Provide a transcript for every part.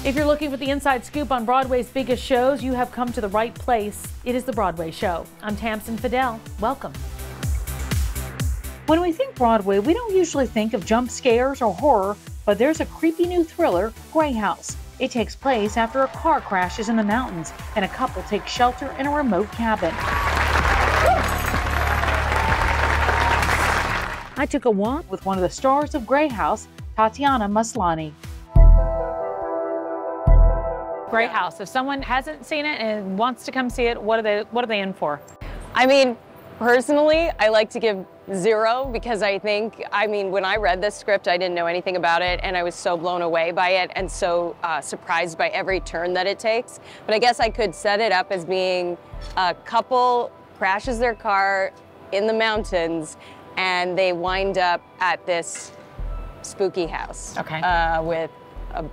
If you're looking for the inside scoop on Broadway's biggest shows, you have come to the right place. It is the Broadway Show. I'm Tamsin Fidel. Welcome. When we think Broadway, we don't usually think of jump scares or horror, but there's a creepy new thriller, Grey House. It takes place after a car crashes in the mountains and a couple takes shelter in a remote cabin. I took a walk with one of the stars of Grey House, Tatiana Maslany. Grey House. If someone hasn't seen it and wants to come see it, what are they in for? I mean, personally, I like to give 0 because when I read this script, I didn't know anything about it, and I was so blown away by it and so surprised by every turn that it takes. But I guess I could set it up as being a couple crashes their car in the mountains, and they wind up at this spooky house with a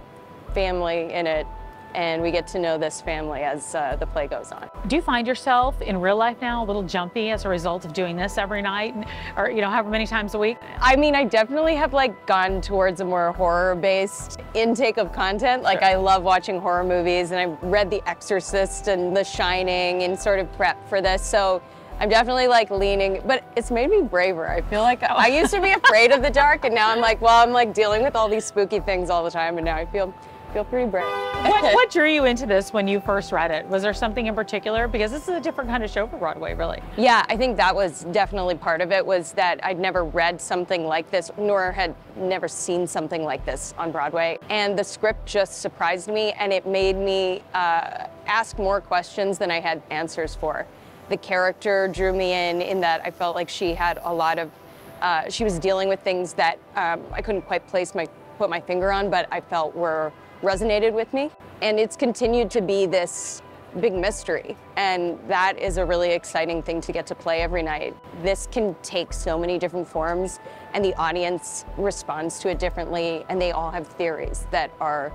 family in it. And we get to know this family as the play goes on. Do you find yourself in real life now a little jumpy as a result of doing this every night, or however many times a week? I mean, I definitely have gone towards a more horror-based intake of content. Sure. I love watching horror movies, and I've read The Exorcist and The Shining and sort of prep for this. So I'm definitely leaning, but it's made me braver. I feel like I used to be afraid of the dark, and now I'm dealing with all these spooky things all the time, and now I feel pretty brave. What drew you into this when you first read it? Was there something in particular? Because this is a different kind of show for Broadway, really. Yeah, I think that was definitely part of it, was that I'd never read something like this, nor had never seen something like this on Broadway. And the script just surprised me, and it made me ask more questions than I had answers for. The character drew me in that I felt like she had a lot of, she was dealing with things that I couldn't quite put my finger on, but I felt resonated with me. And it's continued to be this big mystery, and that is a really exciting thing to get to play every night. This can take so many different forms, and the audience responds to it differently, and they all have theories that are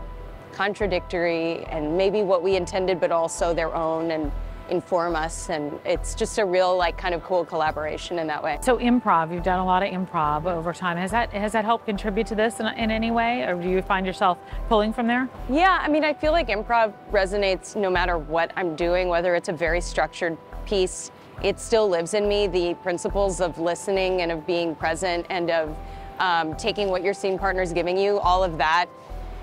contradictory and maybe what we intended, but also their own, and inform us, and it's just a real kind of cool collaboration in that way. So improv, you've done a lot of improv over time. Has that helped contribute to this in any way, or do you find yourself pulling from there? Yeah, I mean, I feel like improv resonates no matter what I'm doing, whether it's a very structured piece. It still lives in me, the principles of listening and of being present and of taking what your scene partner's giving you. All of that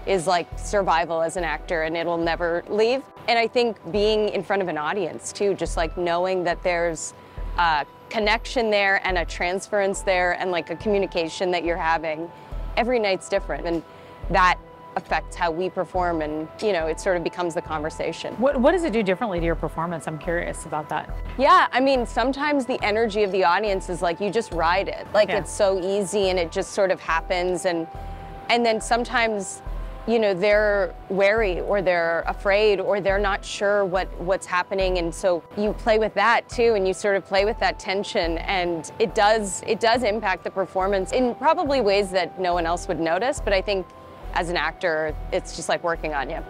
is survival as an actor, and it'll never leave. And I think being in front of an audience too, just knowing that there's a connection there and a transference there and a communication that you're having, every night's different, and that affects how we perform, and it sort of becomes the conversation. What does it do differently to your performance? I'm curious about that. Yeah, I mean, sometimes the energy of the audience is you just ride it. It's so easy and it just sort of happens, and then sometimes they're wary, or they're afraid, or they're not sure what's happening, and so you play with that too, and you sort of play with that tension, and it does impact the performance in probably ways that no one else would notice, but I think as an actor, it's just working on you.